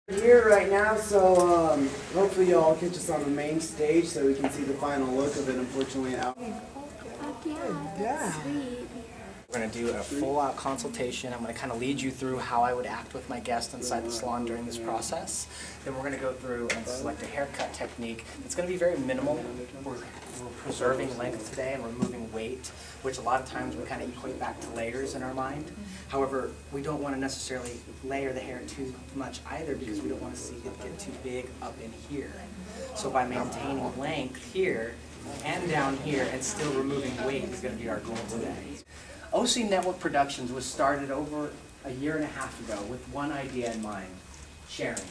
We're here right now, so hopefully y'all catch us on the main stage so we can see the final look of it. Unfortunately, out. Yeah. We're going to do a full-out consultation. I'm going to kind of lead you through how I would act with my guest inside the salon during this process. Then we're going to go through and select a haircut technique that's going to be very minimal. We're preserving length today and removing weight, which a lot of times we kind of equate back to layers in our mind. However, we don't want to necessarily layer the hair too much either because we don't want to see it get too big up in here. So by maintaining length here and down here and still removing weight is going to be our goal today. OC Network Productions was started over a year and a half ago with one idea in mind: sharing.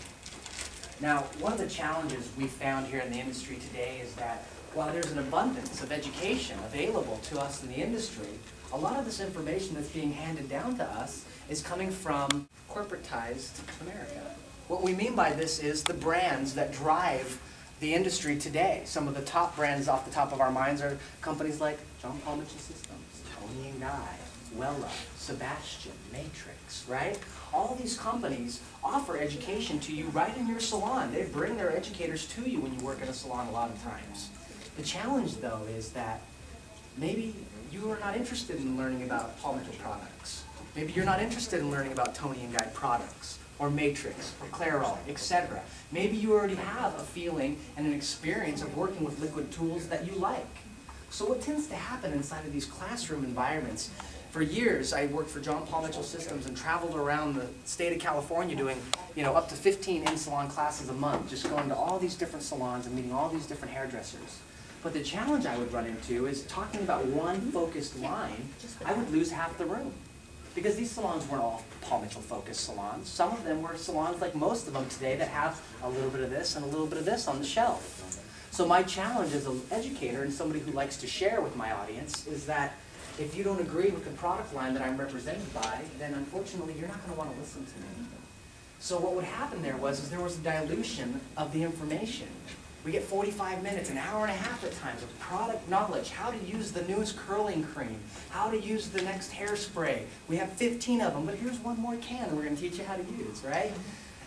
Now, one of the challenges we found here in the industry today is that while there's an abundance of education available to us in the industry, a lot of this information that's being handed down to us is coming from corporatized America. What we mean by this is the brands that drive the industry today. Some of the top brands off the top of our minds are companies like John Paul Mitchell Systems, Toni & Guy, Wella, Sebastian, Matrix, right? All these companies offer education to you right in your salon. They bring their educators to you when you work in a salon a lot of times. The challenge, though, is that maybe you are not interested in learning about Paul Mitchell products. Maybe you're not interested in learning about Toni & Guy products, or Matrix, or Kleur, etc. Maybe you already have a feeling and an experience of working with liquid tools that you like. So what tends to happen inside of these classroom environments, for years I worked for John Paul Mitchell Systems and traveled around the state of California doing, up to 15 in-salon classes a month, just going to all these different salons and meeting all these different hairdressers. But the challenge I would run into is talking about one focused line, I would lose half the room. Because these salons weren't all Paul Mitchell focused salons. Some of them were salons like most of them today that have a little bit of this and a little bit of this on the shelf. So my challenge as an educator and somebody who likes to share with my audience is that if you don't agree with the product line that I'm represented by, then unfortunately you're not going to want to listen to me. So what would happen there was there was a dilution of the information. We get 45 minutes, an hour and a half at times of product knowledge, how to use the newest curling cream, how to use the next hairspray. We have 15 of them, but here's one more can we're going to teach you how to use, right?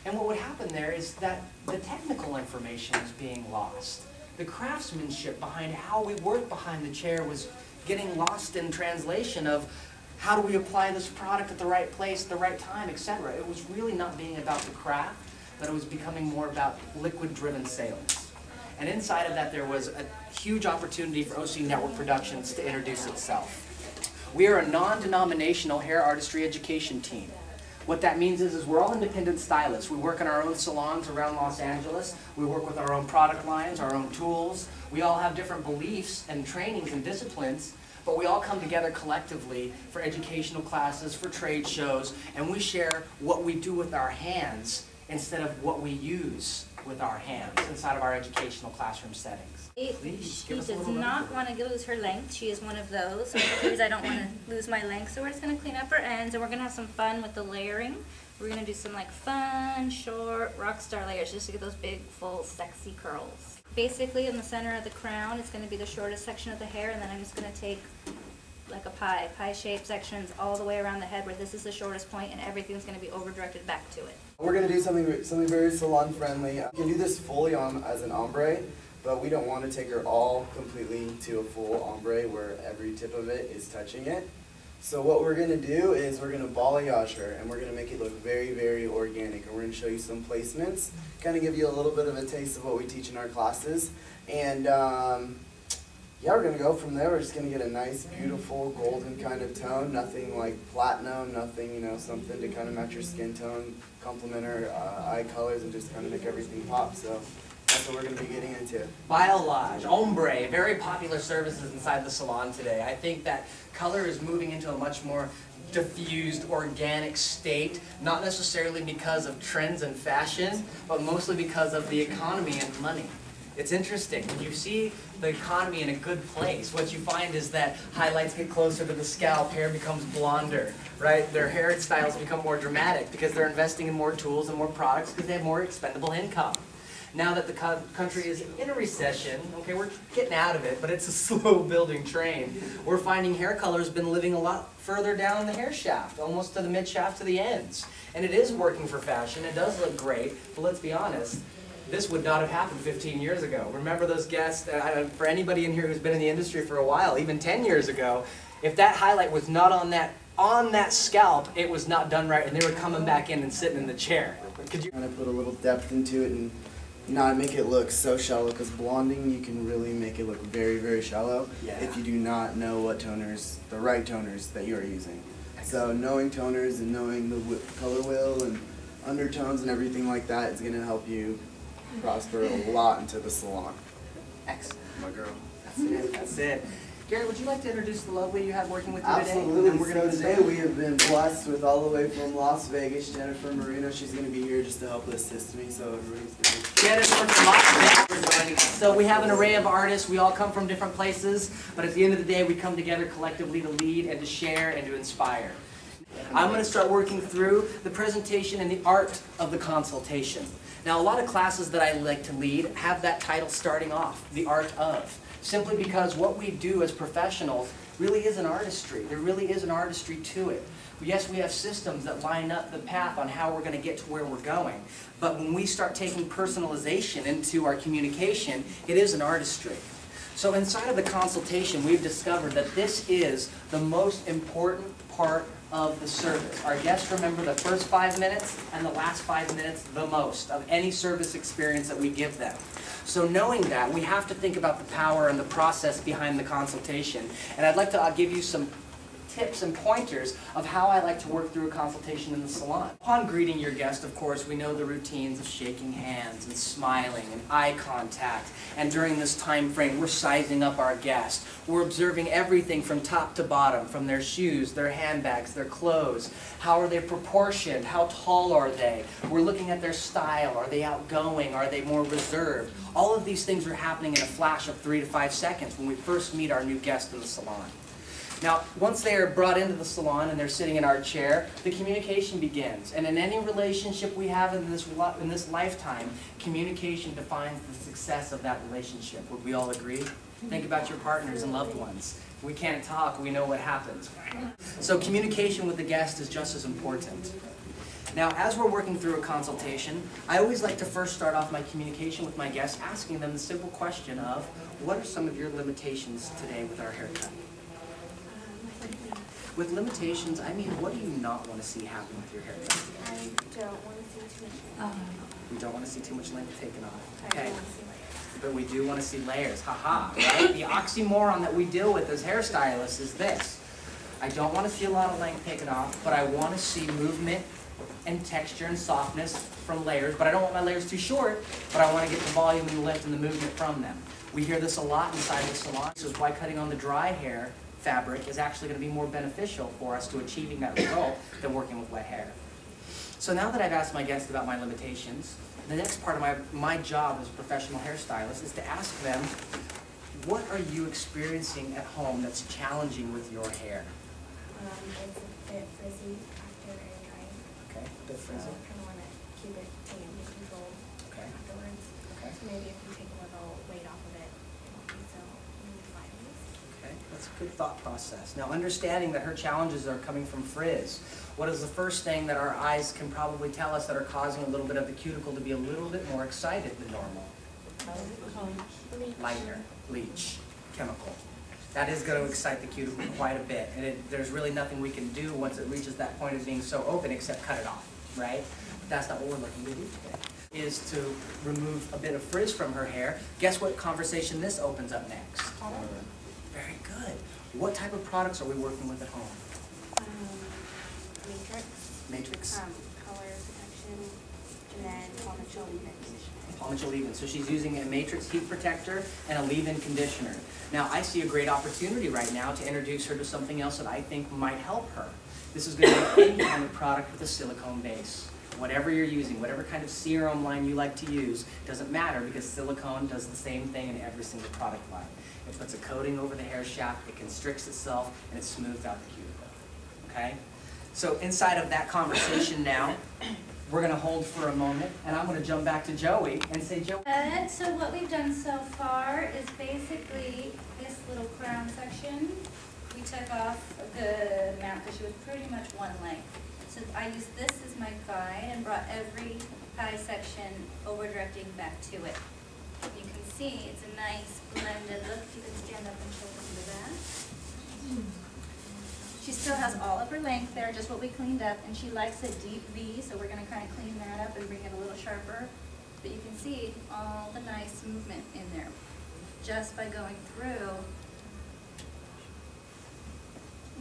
And what would happen there is that the technical information is being lost. The craftsmanship behind how we work behind the chair was getting lost in translation of how do we apply this product at the right place, at the right time, etc. It was really not being about the craft, but it was becoming more about liquid-driven sales. And inside of that, there was a huge opportunity for OC Network Productions to introduce itself. We are a non-denominational hair artistry education team. What that means is we're all independent stylists. We work in our own salons around Los Angeles. We work with our own product lines, our own tools. We all have different beliefs and trainings and disciplines, but we all come together collectively for educational classes, for trade shows, and we share what we do with our hands instead of what we use with our hands inside of our educational classroom settings. She does not want to lose her length. She is one of those. Because I don't want to lose my length, so we're just going to clean up her ends, and we're going to have some fun with the layering. We're going to do some fun, short, rock star layers just to get those big, full, sexy curls. Basically, in the center of the crown, it's going to be the shortest section of the hair, and then I'm just going to take like a pie-shaped sections all the way around the head where this is the shortest point and everything's going to be over-directed back to it. We're going to do something very salon friendly. You can do this fully on as an ombre, but we don't want to take her all completely to a full ombre where every tip of it is touching it. So what we're going to do is we're going to balayage her, and we're going to make it look very, very organic. And we're going to show you some placements, kind of give you a little bit of a taste of what we teach in our classes. And yeah, we're going to go from there. We're just going to get a nice, beautiful, golden kind of tone. Nothing like platinum, nothing, something to kind of match your skin tone, complement her eye colors, and just kind of make everything pop. So that's what we're going to be getting into. Balayage, ombre, very popular services inside the salon today. I think that color is moving into a much more diffused, organic state, not necessarily because of trends and fashion, but mostly because of the economy and money. It's interesting. When you see the economy in a good place, what you find is that highlights get closer to the scalp, hair becomes blonder, right? Their hairstyles become more dramatic because they're investing in more tools and more products because they have more expendable income. now that the country is in a recession, okay, we're getting out of it, but it's a slow building train. We're finding hair color has been living a lot further down the hair shaft, almost to the mid shaft to the ends. And it is working for fashion, it does look great, but let's be honest, this would not have happened 15 years ago. Remember those guests, for anybody in here who's been in the industry for a while, even 10 years ago, if that highlight was not on that scalp, it was not done right, and they were coming back in and sitting in the chair. Could you kind of put a little depth into it and not make it look so shallow, because blonding, you can really make it look very, very shallow if you do not know what toners, the right toners that you are using. So knowing toners and knowing the color wheel and undertones and everything like that is going to help you prosper a lot into the salon. Excellent. My girl. That's it. That's it. Gary, would you like to introduce the lovely you have working with you today? Absolutely. So today we have been blessed with all the way from Las Vegas, Jennifer Marino. She's going to be here just to help assist me. So everybody's going to Jennifer from Las Vegas joining us. So we have an array of artists. We all come from different places, but at the end of the day, we come together collectively to lead and to share and to inspire. I'm going to start working through the presentation and the art of the consultation. Now, a lot of classes that I like to lead have that title starting off, the art of, simply because what we do as professionals really is an artistry. There really is an artistry to it. Yes, we have systems that line up the path on how we're going to get to where we're going, but when we start taking personalization into our communication, it is an artistry. So inside of the consultation, we've discovered that this is the most important part of the service. Our guests remember the first 5 minutes and the last 5 minutes the most of any service experience that we give them. So knowing that, we have to think about the power and the process behind the consultation. And I'd like to give you some tips and pointers of how I like to work through a consultation in the salon. Upon greeting your guest, of course, we know the routines of shaking hands and smiling and eye contact. And during this time frame, we're sizing up our guest. We're observing everything from top to bottom, from their shoes, their handbags, their clothes. How are they proportioned? How tall are they? We're looking at their style. Are they outgoing? Are they more reserved? All of these things are happening in a flash of 3 to 5 seconds when we first meet our new guest in the salon. Now, once they are brought into the salon and they're sitting in our chair, the communication begins. And in any relationship we have in this lifetime, communication defines the success of that relationship. Would we all agree? Think about your partners and loved ones. If we can't talk, we know what happens. So communication with the guest is just as important. Now, as we're working through a consultation, I always like to first start off my communication with my guests asking them the simple question of, what are some of your limitations today with our haircut? With limitations, I mean, what do you not want to see happen with your haircut? I don't want to see too much length. You don't want to see too much length taken off. Okay. But we do want to see layers. Haha, right? The oxymoron that we deal with as hairstylists is this. I don't want to see a lot of length taken off, but I want to see movement and texture and softness from layers. But I don't want my layers too short, but I want to get the volume and the lift and the movement from them. We hear this a lot inside the salon. This is why cutting on the dry hair fabric is actually going to be more beneficial for us to achieving that result than working with wet hair. So now that I've asked my guests about my limitations, the next part of my job as a professional hairstylist is to ask them, what are you experiencing at home that's challenging with your hair? It's a bit frizzy after air drying. Okay, a bit frizzy. So I kind of want to keep it damp and controlled afterwards. Okay. So maybe if we take a little weight off of it, it won't be so fibers. Okay, that's a good thought process. Now, understanding that her challenges are coming from frizz, what is the first thing that our eyes can probably tell us that are causing a little bit of the cuticle to be a little bit more excited than normal? Lighter, bleach, chemical. That is going to excite the cuticle quite a bit, and there's really nothing we can do once it reaches that point of being so open except cut it off, right? But that's not what we're looking to do today. Is to remove a bit of frizz from her hair. Guess what conversation this opens up next? Very good. What type of products are we working with at home? Matrix. Color protection, and then palmate leave-in conditioner. Palmate leave-in. So she's using a matrix heat protector and a leave-in conditioner. Now, I see a great opportunity right now to introduce her to something else that I think might help her. This is going to be any kind of product with a silicone base. Whatever you're using, whatever kind of serum line you like to use, doesn't matter because silicone does the same thing in every single product line. It puts a coating over the hair shaft, it constricts itself, and it smooths out the cuticle. Okay? So inside of that conversation now, we're going to hold for a moment, and I'm going to jump back to Joey and say, Joey. So what we've done so far is basically this little crown section. We took off a good amount because she was pretty much one length. So I used this as my guide and brought every high section over directing back to it. You can see it's a nice blended look. You can stand up and show them the back. She still has all of her length there, just what we cleaned up, and she likes a deep V, so we're going to kind of clean that up and bring it a little sharper. But you can see all the nice movement in there just by going through.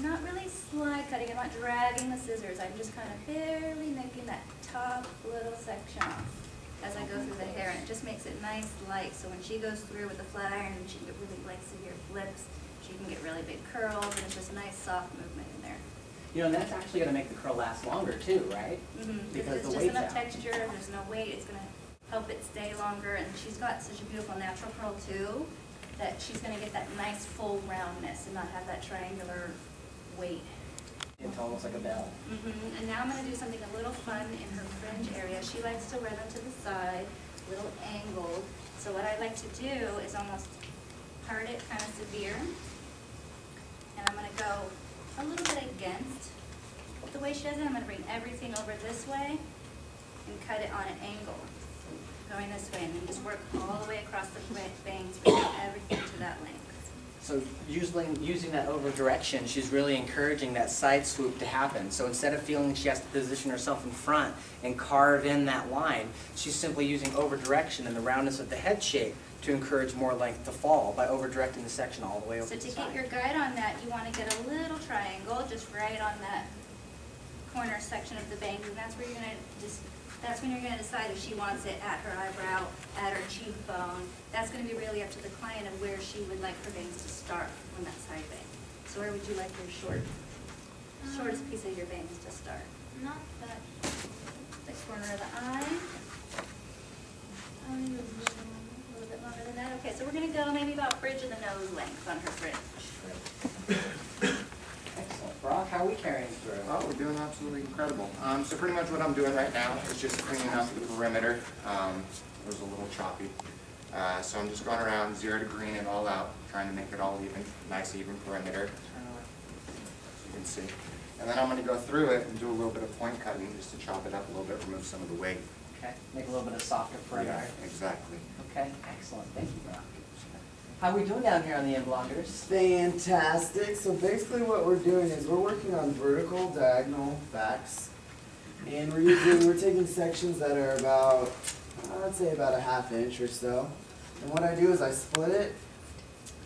Not really slide cutting, I'm not dragging the scissors, I'm just kind of barely making that top little section off as I go through the hair, and it just makes it nice light, so when she goes through with the flat iron and she can get really like severe flips, she can get really big curls, and it's just nice soft movement in there. You know, and that's actually going to make the curl last longer too, right? Because there's just enough texture, there's no weight, it's going to help it stay longer, and she's got such a beautiful natural curl too, that she's going to get that nice full roundness and not have that triangular weight. It's almost like a bell. And now I'm going to do something a little fun in her fringe area. She likes to wear them to the side, a little angled. So what I like to do is almost part it kind of severe. And I'm going to go a little bit against the way she does it. I'm going to bring everything over this way and cut it on an angle, going this way, and then just work all the way across the bangs, bring everything to that length. So using that over direction, she's really encouraging that side swoop to happen. So instead of feeling she has to position herself in front and carve in that line, she's simply using over direction and the roundness of the head shape to encourage more length to fall by over directing the section all the way over So the side. to get your guide on that, you want to get a little triangle just right on that corner section of the bangs, and that's where you're going to that's when you're going to decide if she wants it at her eyebrow, at her cheekbone. That's going to be really up to the client of where she would like her bangs to start on that side bang. So where would you like your shortest piece of your bangs to start? Not that. The corner of the eye. A little bit longer than that. Okay, so we're going to go maybe about bridge of the nose length on her fringe. Excellent. Brock, how are we carrying through? Oh, we're doing absolutely incredible. So pretty much what I'm doing right now is just cleaning up the perimeter. It was a little choppy. So I'm just going around 0 to green it all out, trying to make it all even, nice even perimeter, as you can see. And then I'm going to go through it and do a little bit of point cutting just to chop it up a little bit, remove some of the weight. Okay, make a little bit of softer perimeter. Yeah, exactly. Okay, excellent. Thank you, Brock. How are we doing down here on the inblonders? Fantastic. So basically what we're doing is we're working on vertical, diagonal backs. And we're taking sections that are about, I'd say about a ½ inch or so. And what I do is I split it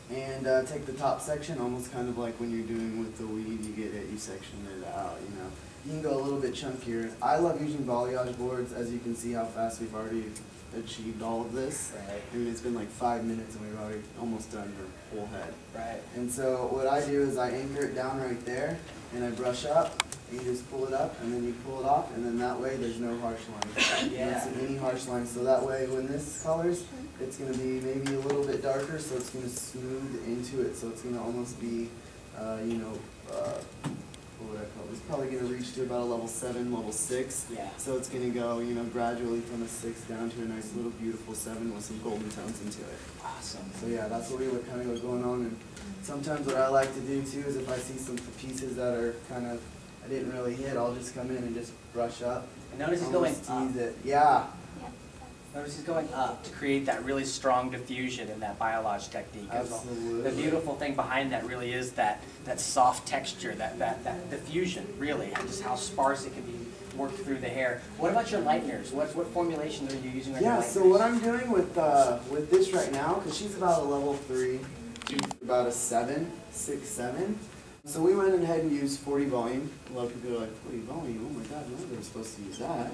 and take the top section, almost kind of like when you're doing with the weed, you get it, you section it out, you know. You can go a little bit chunkier. I love using balayage boards, as you can see how fast we've already achieved all of this. Right. I mean, it's been like 5 minutes and we've already almost done her whole head. Right. And so what I do is I anchor it down right there and I brush up. You just pull it up and then you pull it off, and then that way there's no harsh lines. Yeah. Not any harsh lines. So that way when this colors, it's going to be maybe a little bit darker, so it's going to smooth into it. So it's going to almost be, you know, what would I call it? It's probably going to reach to about a level 7, level 6. Yeah. So it's going to go, you know, gradually from a 6 down to a nice little beautiful 7 with some golden tones into it. Awesome. So yeah, that's what we would kind of go going on. And sometimes what I like to do too is if I see some pieces that are kind of I didn't really hit, I'll just come in and just brush up. And notice he's going Almost up. tease it. Yeah. Notice he's going up to create that really strong diffusion in that Balayage technique. Absolutely. The beautiful thing behind that really is that soft texture, that diffusion, really, and just how sparse it can be worked through the hair. What about your lighteners? What formulation are you using on your lighteners? So what I'm doing with this right now, because she's about a level 3, she's about a 7, 6, 7. So we went ahead and used 40 volume. A lot of people are like, 40 volume? Oh my God, no one's supposed to use that.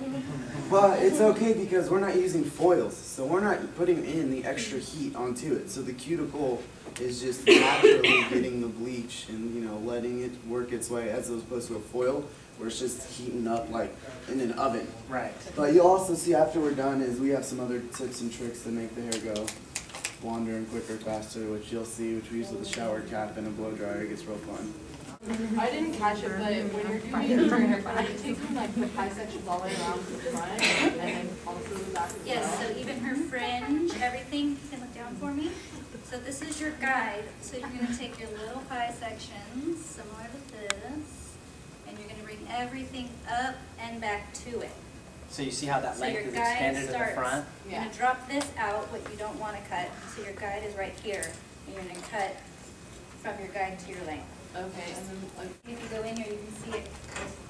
But it's okay because we're not using foils. So we're not putting in the extra heat onto it. So the cuticle is just naturally getting the bleach and, you know, letting it work its way, as opposed to a foil where it's just heating up like in an oven. Right. But you'll also see after we're done is we have some other tips and tricks to make the hair go blonder and quicker, faster, which you'll see, which we use with a shower cap and a blow dryer. It gets real fun. I didn't catch it, but when you're doing your hair, are you taking like the high sections all the way around to the front and then also the back as well? Yes, so even her fringe, everything, you can look down for me. So this is your guide. So you're going to take your little high sections, similar to this, and you're going to bring everything up and back to it. So you see how that So length your is guide extended to the starts, front? you're going to drop this out, what you don't want to cut. So your guide is right here. And you're going to cut from your guide to your length. Okay, and then like, If you go in here, you can see it,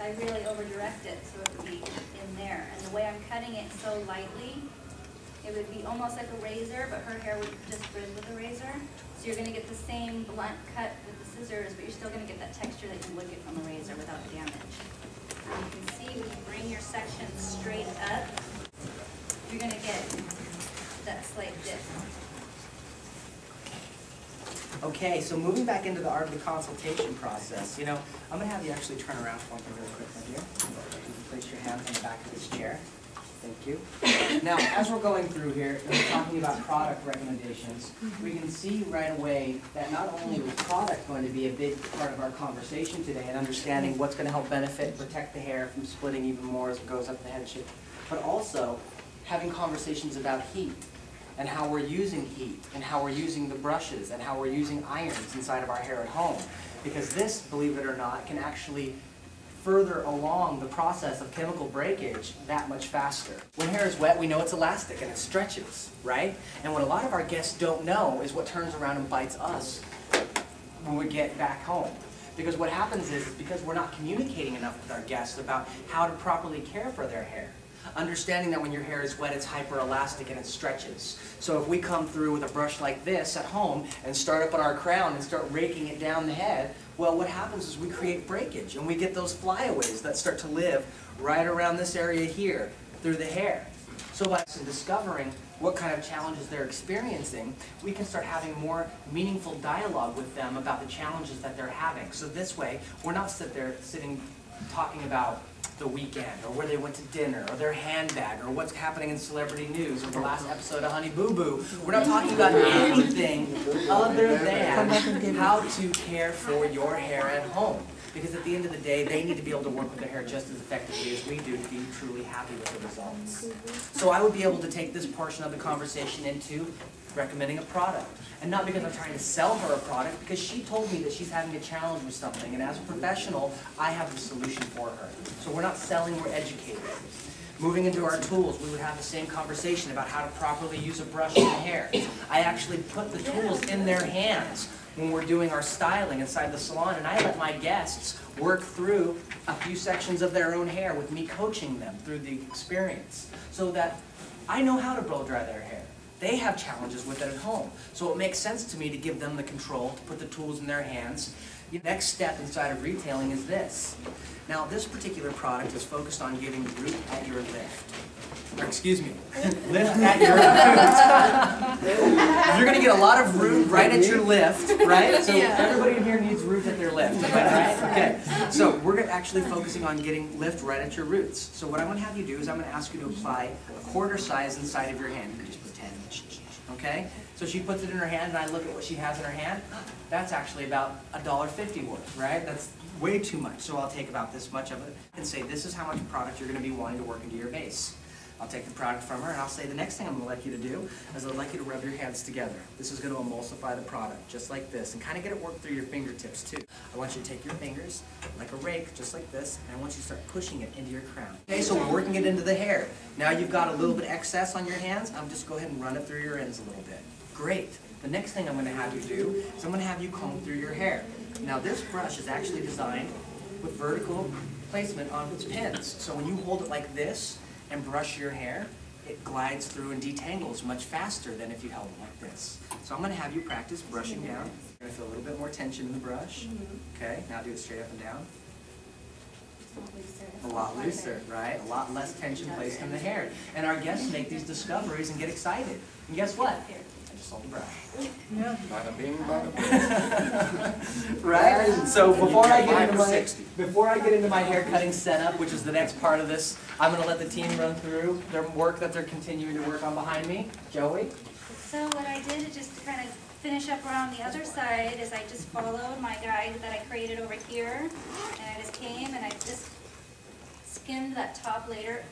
I really over-direct it, so it would be in there. And the way I'm cutting it so lightly, it would be almost like a razor, but her hair would just frizz with a razor. So you're gonna get the same blunt cut with the scissors, but you're still gonna get that texture that you would get from a razor without the damage. And you can see when you bring your section straight up, you're gonna get that slight dip. Okay, so moving back into the art of the consultation process, I'm going to have you actually turn around for me really quick right here. You can place your hands on the back of this chair. Thank you. Now, as we're going through here, and we're talking about product recommendations, we can see right away that not only was product going to be a big part of our conversation today and understanding what's going to help benefit and protect the hair from splitting even more as it goes up the head shape, but also having conversations about heat, and how we're using heat, and how we're using the brushes, and how we're using irons inside of our hair at home. Because this, believe it or not, can actually further along the process of chemical breakage that much faster. When hair is wet, we know it's elastic and it stretches, right? And what a lot of our guests don't know is what turns around and bites us when we get back home. Because what happens is because we're not communicating enough with our guests about how to properly care for their hair. Understanding that when your hair is wet, it's hyper-elastic and it stretches. So if we come through with a brush like this at home and start up on our crown and start raking it down the head, well, what happens is we create breakage and we get those flyaways that start to live right around this area here through the hair. So by discovering what kind of challenges they're experiencing, we can start having more meaningful dialogue with them about the challenges that they're having. So this way, we're not sitting talking about the weekend, or where they went to dinner, or their handbag, or what's happening in celebrity news, or the last episode of Honey Boo Boo. We're not talking about anything other than how to care for your hair at home. Because at the end of the day, they need to be able to work with their hair just as effectively as we do to be truly happy with the results. So I would be able to take this portion of the conversation into recommending a product. And not because I'm trying to sell her a product, because she told me that she's having a challenge with something, and as a professional, I have the solution for her. So we're not selling, we're educating. Moving into our tools, we would have the same conversation about how to properly use a brush in the hair. I actually put the tools in their hands when we're doing our styling inside the salon, and I let my guests work through a few sections of their own hair with me coaching them through the experience, so that I know how to blow dry their hair. They have challenges with it at home. So it makes sense to me to give them the control, to put the tools in their hands. The next step inside of retailing is this. Now, this particular product is focused on giving root at your lift. Or excuse me, lift at your root. You're going to get a lot of root right at your lift, right? So everybody in here needs root at their lift, am I right? Okay. So we're actually focusing on getting lift right at your roots. So what I'm going to have you do is I'm going to ask you to apply a quarter size inside of your hand. You can just pretend. Okay? So she puts it in her hand, and I look at what she has in her hand. That's actually about $1.50 worth, right? That's way too much. So I'll take about this much of it and say, this is how much product you're going to be wanting to work into your base. I'll take the product from her, and I'll say, the next thing I'm going to like you to do is I'd like you to rub your hands together. This is going to emulsify the product, just like this, and kind of get it worked through your fingertips, too. I want you to take your fingers, like a rake, just like this, and I want you to start pushing it into your crown. Okay, so we're working it into the hair. Now you've got a little bit excess on your hands. I'm just go ahead and run it through your ends a little bit. Great. The next thing I'm going to have you do is I'm going to have you comb through your hair. Now this brush is actually designed with vertical placement on its pins. So when you hold it like this and brush your hair, it glides through and detangles much faster than if you held it like this. So I'm going to have you practice brushing down. You're going to feel a little bit more tension in the brush. Okay, now do it straight up and down. A lot looser, right? A lot less tension placed in the hair. And our guests make these discoveries and get excited. And guess what? I just sold the brush. Bada bing, bada bing. Right? So before I get into my hair cutting setup, which is the next part of this, I'm going to let the team run through their work that they're continuing to work on behind me. Joey? So what I did is just to kind of finish up around the other side is I just followed my guide that I created over here, and I just came and I just skimmed that top layer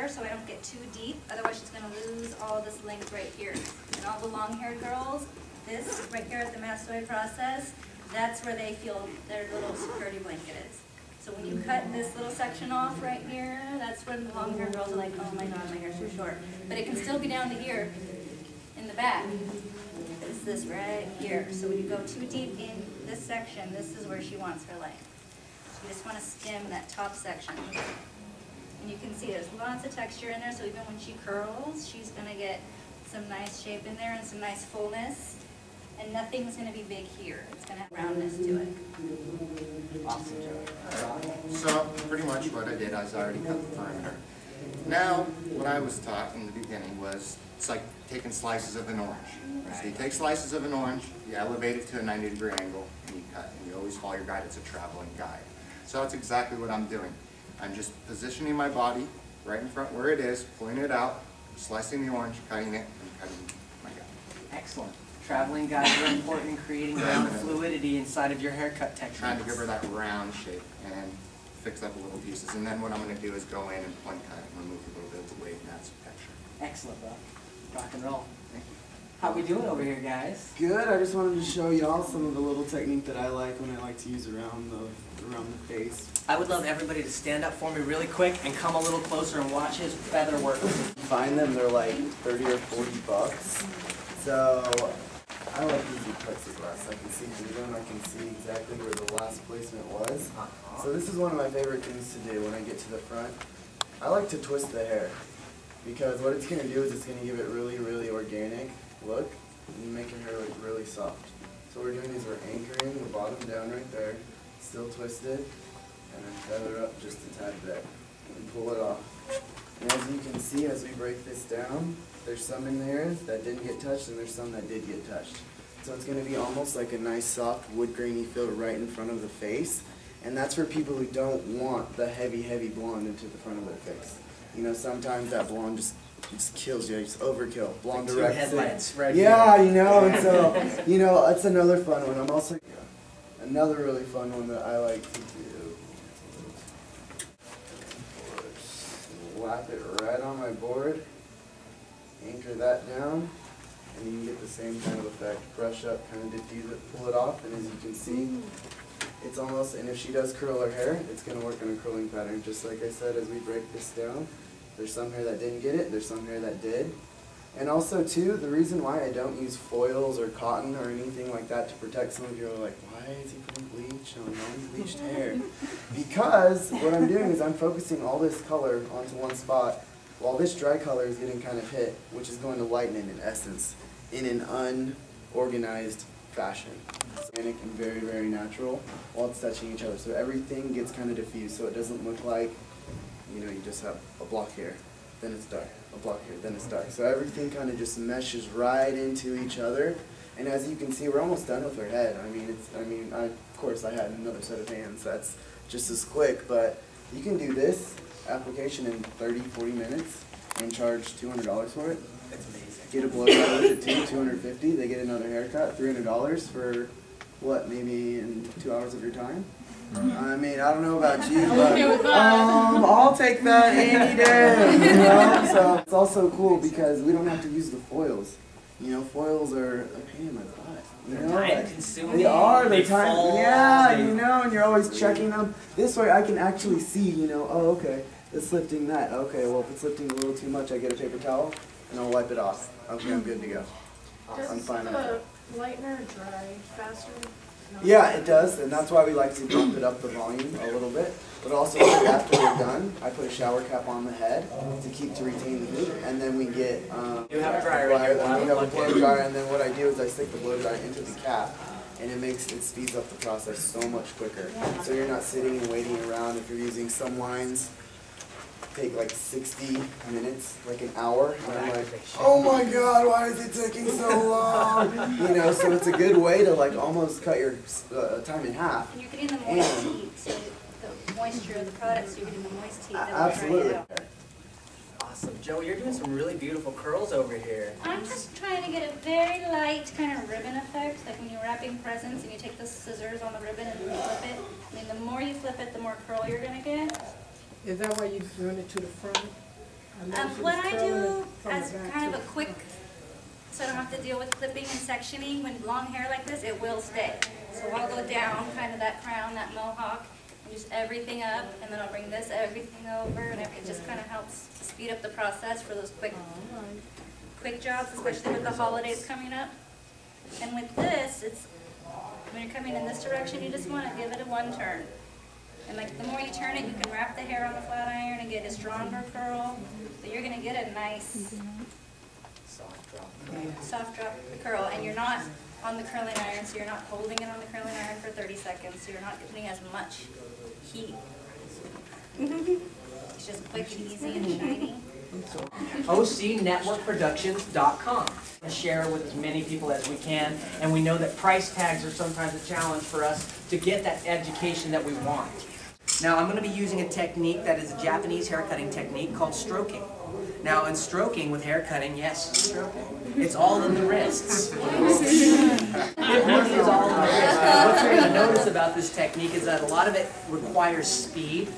so I don't get too deep, otherwise she's going to lose all this length right here. And all the long-haired girls, this right here at the mastoid process, that's where they feel their little security blanket is. So when you cut this little section off right here, that's when the long-haired girls are like, oh my god, my hair's too short. But it can still be down to here in the back. It's this right here. So when you go too deep in this section, this is where she wants her length. So you just want to skim that top section. And you can see there's lots of texture in there, so even when she curls, she's going to get some nice shape in there and some nice fullness. And nothing's going to be big here. It's going to have roundness to it. Awesome, Joey. So pretty much what I did is I already cut the perimeter. Now, what I was taught in the beginning was it's like taking slices of an orange. Right. So you take slices of an orange, you elevate it to a 90-degree angle, and you cut. And you always follow your guide. It's a traveling guide. So that's exactly what I'm doing. I'm just positioning my body right in front where it is, pulling it out, slicing the orange, cutting it, and cutting my guide. Excellent. Traveling guides are important in creating fluidity inside of your haircut technique. Trying to give her that round shape and fix up the little pieces. And then what I'm going to do is go in and point cut and remove a little bit of the weight and add some texture. Excellent, bro. Rock and roll. Thank you. How we doing over here, guys? Good. I just wanted to show y'all some of the little technique that I like when I like to use around the face. I would love everybody to stand up for me really quick and come a little closer and watch his feather work. Find them, they're like 30 or 40 bucks. So I like using plexiglass. I can see through them. I can see exactly where the last placement was. So this is one of my favorite things to do when I get to the front. I like to twist the hair because what it's going to do is it's going to give it really, really organic look and make your hair look really soft. So what we're doing is we're anchoring the bottom down right there, still twisted, and then feather up just a tad bit and pull it off. And as you can see, as we break this down, there's some in there that didn't get touched and there's some that did get touched. So it's going to be almost like a nice soft wood grainy feel right in front of the face. And that's for people who don't want the heavy, heavy blonde into the front of their face. You know, sometimes that blonde just kills you, just overkill. Blonde like direct. Headlights right yeah, here. you know, and so, you know, it's another fun one. I'm also, another really fun one that I like to do. Slap it right on my board. Anchor that down, and you can get the same kind of effect. Brush up, kind of diffuse it, pull it off, and as you can see, it's almost, and if she does curl her hair, it's going to work on a curling pattern. Just like I said, as we break this down, there's some hair that didn't get it, there's some hair that did. And also, too, the reason why I don't use foils or cotton or anything like that to protect, some of you are like, why is he putting bleach on non-bleached hair? Because what I'm doing is I'm focusing all this color onto one spot, while this dry color is getting kind of hit, which is going to lighten it in essence, in an unorganized fashion. It's organic and very, very natural while it's touching each other. So everything gets kind of diffused, so it doesn't look like, you know, you just have a block here, then it's dark, a block here, then it's dark. So everything kind of just meshes right into each other. And as you can see, we're almost done with her head. Of course, I had another set of hands that's just as quick, but you can do this application in 30, 40 minutes and charge $200 for it. That's amazing. Get a blow dry with it too, $250. They get another haircut, $300 for what, maybe in 2 hours of your time? I mean, I don't know about you, but I'll take that any day. You know? So it's also cool because we don't have to use the foils. You know, foils are a pain in my butt. You know, time-consuming. They are. They're time. Fall, Yeah, you know, and you're always checking them. This way, I can actually see. You know, oh, okay, it's lifting that. Okay, well, if it's lifting a little too much, I get a paper towel and I'll wipe it off. Okay, I'm good to go. I'm fine with that. Does the lightener dry faster? Yeah, it does, and that's why we like to bump it up the volume a little bit. But also, after we're done, I put a shower cap on the head to retain the heat, and then we get you have a dryer in here. we have a blow dryer, and then what I do is I stick the blow dryer into the cap, and it speeds up the process so much quicker. So you're not sitting and waiting around. If you're using some lines, take like 60 minutes, like an hour, and I'm like, oh my god, why is it taking so long? You know, so it's a good way to like almost cut your time in half. And you're getting the moist heat, so the moisture of the product, so you're getting the moist heat that will dry it Absolutely. out. Awesome. Awesome. Joey, you're doing some really beautiful curls over here. I'm just trying to get a very light kind of ribbon effect, like when you're wrapping presents and you take the scissors on the ribbon and you flip it. I mean, the more you flip it, the more curl you're going to get. Is that why you're doing it to the front? What I do as kind of a quick, so I don't have to deal with clipping and sectioning, when long hair like this, it will stay. So I'll go down, kind of that crown, that mohawk, and just everything up, and then I'll bring this everything over, and it just kind of helps speed up the process for those quick jobs, especially with the holidays coming up. And with this, it's when you're coming in this direction, you just want to give it a one turn. And like the more you turn it, you can wrap the hair on the flat iron and get a stronger curl. So you're going to get a nice soft drop curl, and you're not on the curling iron, so you're not holding it on the curling iron for 30 seconds, so you're not getting as much heat. It's just quick and easy and shiny. OCNetworkProductions.com. Share with as many people as we can, and we know that price tags are sometimes a challenge for us to get that education that we want. Now I'm going to be using a technique that is a Japanese haircutting technique called stroking. Now in stroking with haircutting, yes, stroking, it's all in the wrists. It really is all in the wrists. What you're going to notice about this technique is that a lot of it requires speed,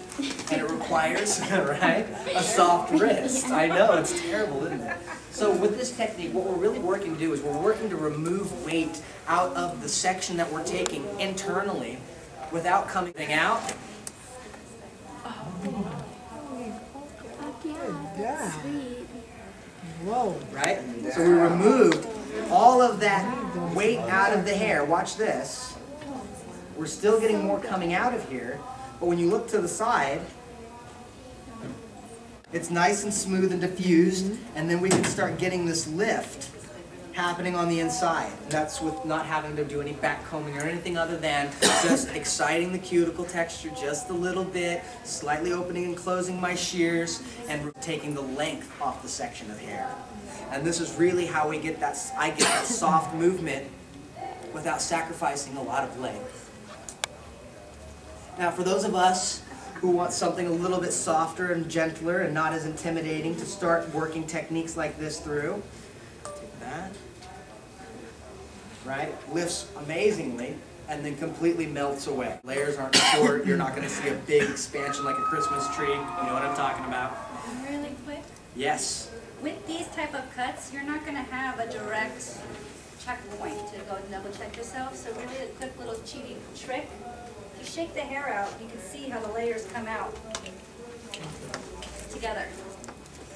and it requires, right, a soft wrist. I know, it's terrible, isn't it? So with this technique, what we're really working to do is we're working to remove weight out of the section that we're taking internally without coming out. Yeah. Whoa. Right? So we removed all of that weight out of the hair. Watch this. We're still getting more coming out of here, but when you look to the side, it's nice and smooth and diffused, and then we can start getting this lift happening on the inside. And that's with not having to do any back combing or anything other than just exciting the cuticle texture just a little bit, slightly opening and closing my shears, and taking the length off the section of hair. And this is really how we get that, I get that soft movement without sacrificing a lot of length. Now for those of us who want something a little bit softer and gentler and not as intimidating to start working techniques like this through, take that, right, lifts amazingly and then completely melts away. Layers aren't short, you're not going to see a big expansion like a Christmas tree, you know what I'm talking about? Really quick. Yes. With these type of cuts, you're not going to have a direct checkpoint to go double check yourself, so really a quick little cheating trick. You shake the hair out, you can see how the layers come out together.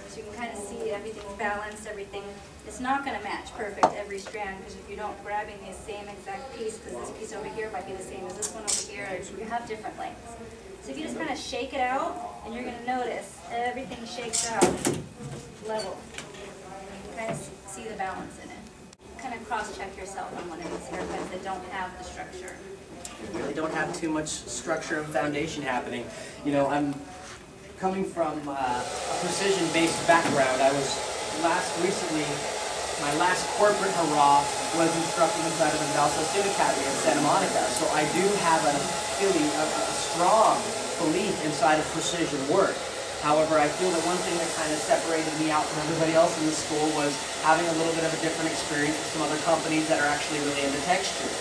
So you can kind of see everything's balanced, everything. It's not going to match perfect every strand, because if you don't grabbing the same exact piece, because this piece over here might be the same as this one over here, you have different lengths. So if you just kind of shake it out, and you're going to notice everything shakes out level. You kind of see the balance in it. Kind of cross-check yourself on one of these haircuts that don't have the structure. You really don't have too much structure and foundation happening. You know, I'm coming from a precision-based background. I was recently, my last corporate hurrah was instructing inside of the Valsa Academy in Santa Monica. So I do have a strong belief inside of precision work. However, I feel that one thing that kind of separated me out from everybody else in the school was having a little bit of a different experience with some other companies that are actually really into texture.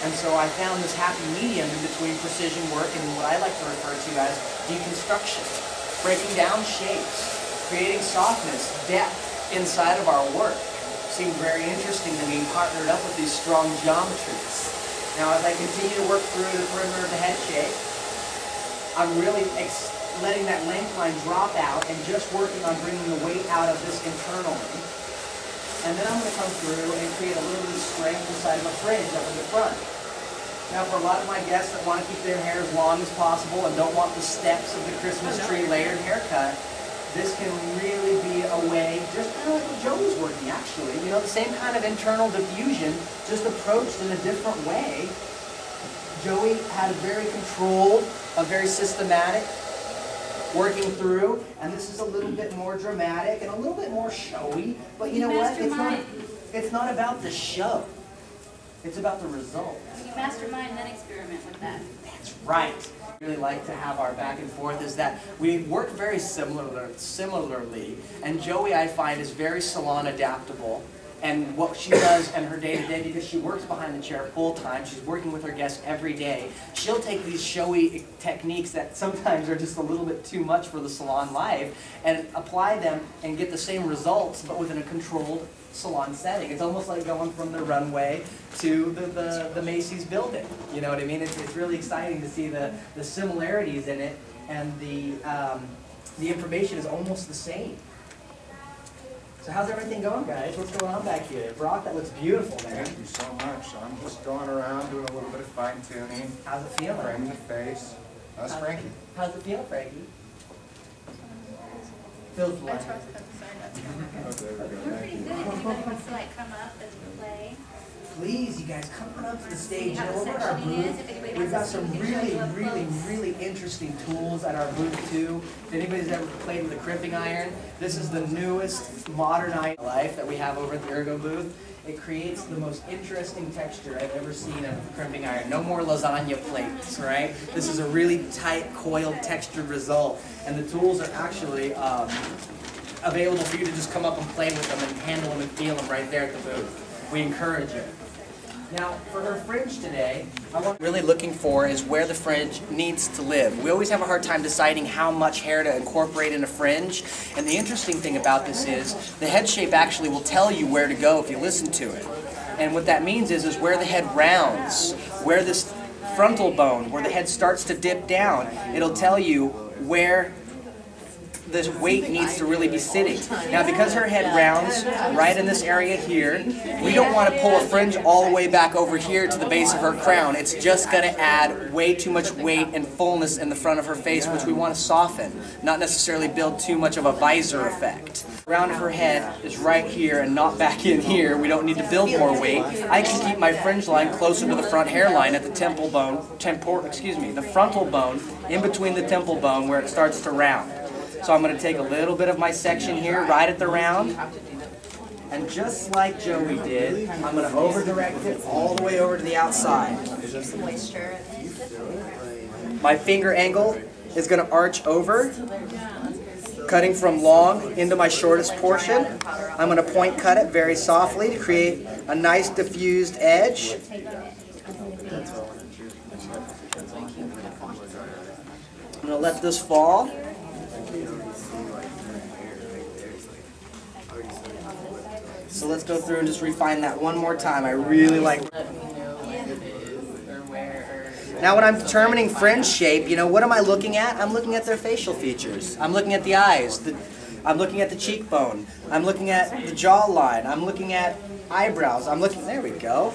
And so I found this happy medium in between precision work and what I like to refer to as deconstruction. Breaking down shapes, creating softness, depth inside of our work. Seemed very interesting to me, partnered up with these strong geometries. Now as I continue to work through the perimeter of the head shape, I'm really letting that length line drop out and just working on bringing the weight out of this internally. And then I'm going to come through and create a little bit of strength inside of a fringe up in the front. Now for a lot of my guests that want to keep their hair as long as possible and don't want the steps of the Christmas tree layered haircut, this can really be a way, just kind of like what Joey's working actually. You know, the same kind of internal diffusion, just approached in a different way. Joey had a very controlled, a very systematic working through, and this is a little bit more dramatic and a little bit more showy, but you know what? It's not about the show. It's about the result. When you mastermind, then experiment with that. That's right. Really like to have our back and forth is that we work very similarly, and Joey, I find, is very salon adaptable. And what she does in her day-to-day, because she works behind the chair full-time, she's working with her guests every day, she'll take these showy techniques that sometimes are just a little bit too much for the salon life and apply them and get the same results, but within a controlled salon setting. It's almost like going from the runway to the Macy's building. You know what I mean? It's really exciting to see the similarities in it, and the information is almost the same. So how's everything going, guys? What's going on back here? Brock, that looks beautiful, man. Thank you so much. I'm just going around doing a little bit of fine-tuning. How's it feeling? Framing the face. How's Frankie? How's it feel, Frankie? Feels like. Oh, there we go. We're pretty good. Anybody wants to like come up and play? Please, you guys, come on up to the stage. You know, have we're a at our section in it, if booth. anybody We've got wants to some see, we can show really, you up really, close. really interesting tools at our booth, too. If anybody's ever played with a crimping iron, this is the newest modern iron life that we have over at the Ergo booth. It creates the most interesting texture I've ever seen of a crimping iron. No more lasagna plates, right? This is a really tight, coiled, textured result. And the tools are actually available for you to just come up and play with them and handle them and feel them right there at the booth. We encourage it. Now, for her fringe today, what I'm really looking for is where the fringe needs to live. We always have a hard time deciding how much hair to incorporate in a fringe, and the interesting thing about this is the head shape actually will tell you where to go if you listen to it. And what that means is where the head rounds, where this frontal bone, where the head starts to dip down, it'll tell you where this weight needs to really be sitting. Now, because her head rounds right in this area here, we don't want to pull a fringe all the way back over here to the base of her crown. It's just going to add way too much weight and fullness in the front of her face, which we want to soften, not necessarily build too much of a visor effect. The round of her head is right here and not back in here. We don't need to build more weight. I can keep my fringe line closer to the front hairline at the temple bone, the frontal bone, in between the temple bone where it starts to round. So I'm going to take a little bit of my section here, right at the round, and just like Joey did, I'm going to over-direct it all the way over to the outside. My finger angle is going to arch over, cutting from long into my shortest portion. I'm going to point cut it very softly to create a nice diffused edge. I'm going to let this fall. So let's go through and just refine that one more time. I really like. Now when I'm determining fringe shape, you know, what am I looking at? I'm looking at their facial features. I'm looking at the eyes. I'm looking at the cheekbone. I'm looking at the jawline. I'm looking at eyebrows. There we go.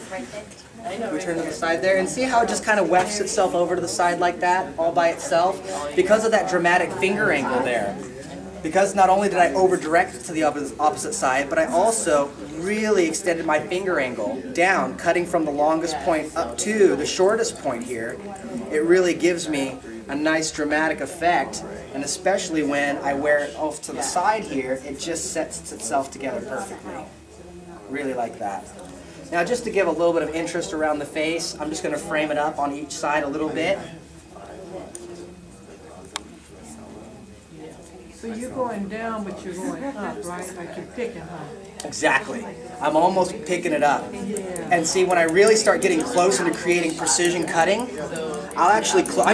We turn to the side there and see how it just kind of wefts itself over to the side like that, all by itself, because of that dramatic finger angle there. Because not only did I over-direct it to the opposite side, but I also really extended my finger angle down, cutting from the longest point up to the shortest point here. It really gives me a nice dramatic effect, and especially when I wear it off to the side here, it just sets itself together perfectly. Really like that. Now just to give a little bit of interest around the face, I'm just going to frame it up on each side a little bit. So you're going down, but you're going up, right? Like you're picking, huh? Exactly. I'm almost picking it up. And see, when I really start getting close into creating precision cutting, I'm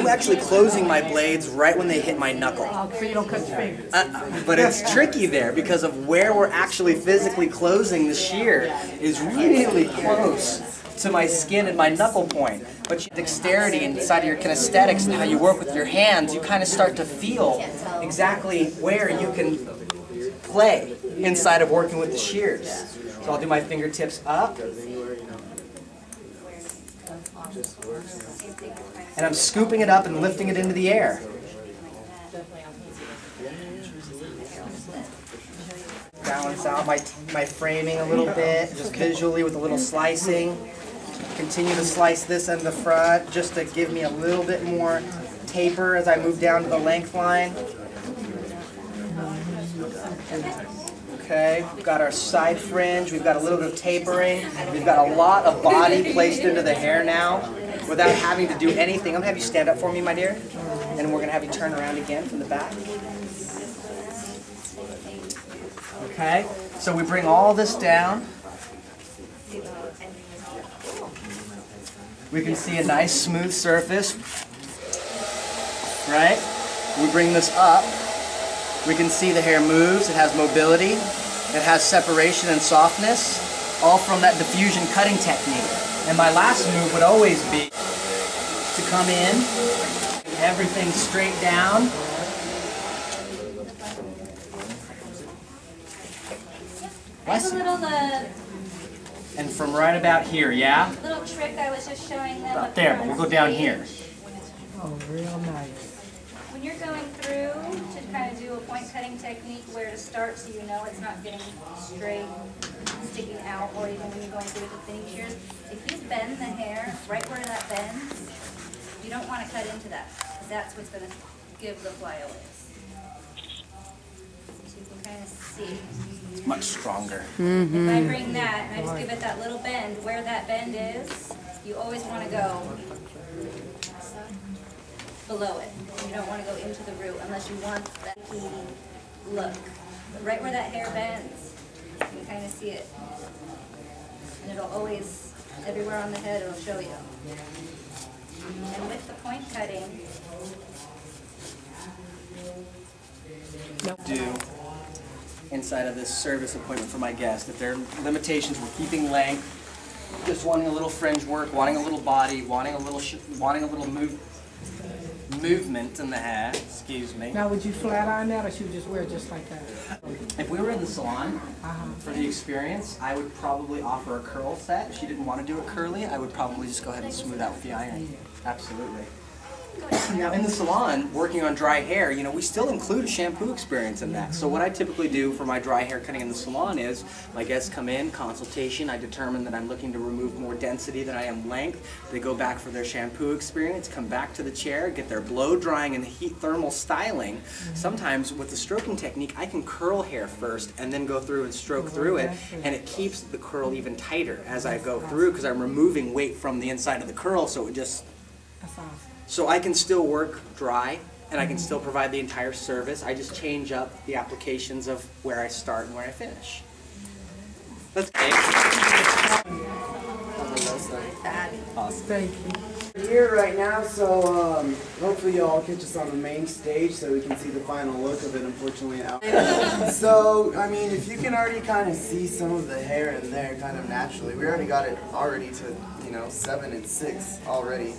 actually closing my blades right when they hit my knuckle. So you don't cut your fingers. But it's tricky there because of where we're actually physically closing the shear is really close to my skin and my knuckle point. But your dexterity inside of your kinesthetics and how you work with your hands, you kind of start to feel exactly where you can play inside of working with the shears. So I'll do my fingertips up. And I'm scooping it up and lifting it into the air. Balance out my framing a little bit, just visually with a little slicing. Continue to slice this in the front just to give me a little bit more taper as I move down to the length line. Okay, we've got our side fringe, we've got a little bit of tapering, we've got a lot of body placed into the hair now without having to do anything. I'm going to have you stand up for me, my dear. And we're going to have you turn around again from the back. Okay, so we bring all this down. We can see a nice smooth surface, right? We bring this up. We can see the hair moves, it has mobility, it has separation and softness, all from that diffusion cutting technique. And my last move would always be to come in, everything straight down. There's a little And from right about here, yeah? little trick I was just showing them. About there, but we'll go down here. Oh, real nice. When you're going through to kind of do a point cutting technique, where to start so you know it's not getting straight, sticking out, or even when you're going through with the thinning shears, if you bend the hair right where that bends, you don't want to cut into that, because that's what's going to give the flyaways. So you can kind of see. Much stronger. If I bring that and I just give it that little bend, where that bend is, you always want to go below it. You don't want to go into the root unless you want that key look. But right where that hair bends, you can kind of see it. And it'll always, everywhere on the head, it'll show you. And with the point cutting, Do inside of this service appointment for my guest, if their limitations were keeping length, just wanting a little fringe work, wanting a little body, wanting a little movement in the hair, excuse me. Now, would you flat iron that, or should you just wear it just like that? If we were in the salon for the experience, I would probably offer a curl set. If she didn't want to do it curly, I would probably just go ahead and smooth out with the iron. Absolutely. Now in the salon, working on dry hair, you know, we still include a shampoo experience in that. So what I typically do for my dry hair cutting in the salon is, my guests come in, consultation, I determine that I'm looking to remove more density than I am length. They go back for their shampoo experience, come back to the chair, get their blow drying and heat thermal styling. Sometimes with the stroking technique, I can curl hair first and then go through and stroke through it, and it keeps the curl even tighter as I go through, because I'm removing weight from the inside of the curl, so it just... That's awesome. So I can still work dry, and I can still provide the entire service. I just change up the applications of where I start and where I finish. Let's go. Awesome. Thank you. We're here right now, so hopefully y'all catch us on the main stage so we can see the final look of it, unfortunately. So, I mean, if you can already kind of see some of the hair in there kind of naturally, we already got it already to, you know, 7 and 6 already.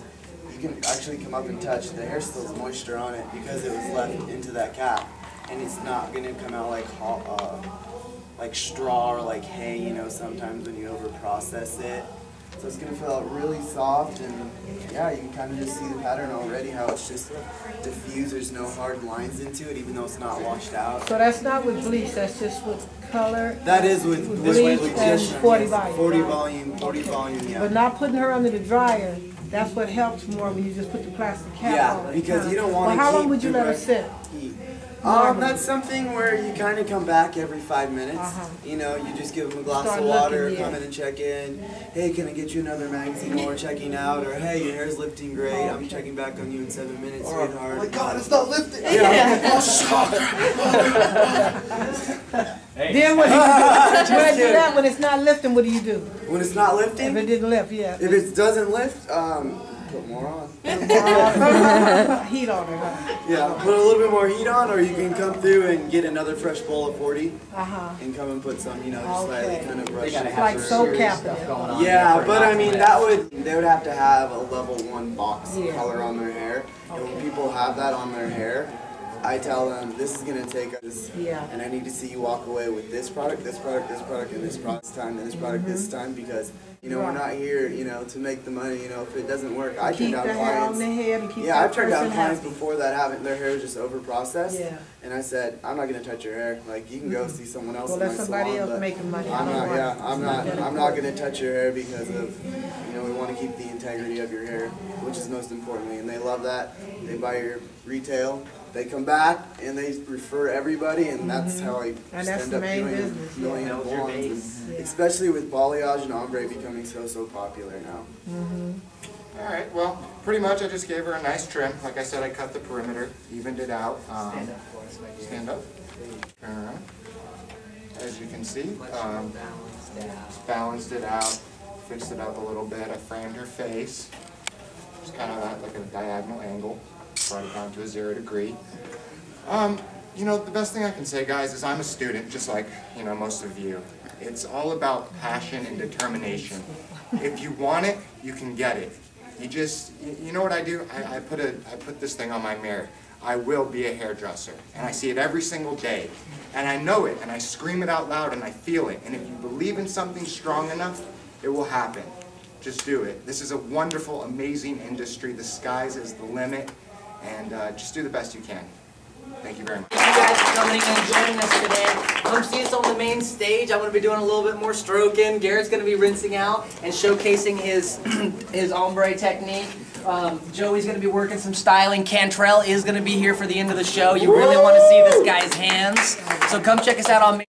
You can actually come up and touch. The hair still has moisture on it because it was left into that cap, and it's not going to come out like straw or like hay, you know, sometimes when you over process it. So it's going to feel out really soft, and yeah, you can kind of just see the pattern already, how it's just diffused. There's no hard lines into it, even though it's not washed out. So that's not with bleach, that's just with color? That is with bleach and 40 volume. 40 volume, yeah. But not putting her under the dryer, that's what helps more when you just put the plastic cap on. Yeah, because you don't want to keep... Well, how long would you let her sit? That's something where you kind of come back every 5 minutes. You know, you just give them a glass of water, come in and check in. Hey, can I get you another magazine while we're checking out? Or hey, your hair's lifting great. I'm checking back on you in 7 minutes, sweetheart. Oh my God, it's not lifting. Yeah. Then when you do that, when it's not lifting, what do you do? When it's not lifting? If it didn't lift, yeah. If it doesn't lift, put more on. Heat on it, huh? Yeah, put a little bit more heat on, or you can come through and get another fresh bowl of 40 and come and put some, you know, just slightly kind of brush it. Like soap capping. Yeah, but I mean, they would have to have a level 1 box color on their hair. And when people have that on their hair, I tell them, this is going to take us, and I need to see you walk away with this product, this product, this product, and this product this time, and this product this time, because, you know, we're not here, you know, to make the money. You know, if it doesn't work, I turn down clients. I've turned down clients before that haven't, their hair is just over processed, and I said, I'm not going to touch your hair. Like, you can go see someone else in my salon, somebody else making money. I'm not going to touch your hair because of, you know, we want to keep the integrity of your hair, which is most importantly, and they love that. They buy your retail. They come back and they refer everybody, and that's how I just end up doing a million blondes, especially with balayage and ombre becoming so popular now. Alright, well, pretty much I just gave her a nice trim. Like I said, I cut the perimeter, evened it out. Stand up for us, my dear. Stand up. Turn around. As you can see, balanced it out, fixed it up a little bit. I framed her face, just kind of at like a diagonal angle, brought it down to a 0 degree. You know, the best thing I can say, guys, is I'm a student, just like, you know, most of you. It's all about passion and determination. If you want it, you can get it. You know what I do? I put this thing on my mirror. I will be a hairdresser. And I see it every single day. And I know it, and I scream it out loud, and I feel it. And if you believe in something strong enough, it will happen. Just do it. This is a wonderful, amazing industry. The sky's is the limit. And just do the best you can. Thank you very much. Thank you guys for coming and joining us today. Come see us on the main stage. I'm going to be doing a little bit more stroking. Garrett's going to be rinsing out and showcasing his ombre technique. Joey's going to be working some styling. Cantrell is going to be here for the end of the show. You really want to see this guy's hands. So come check us out on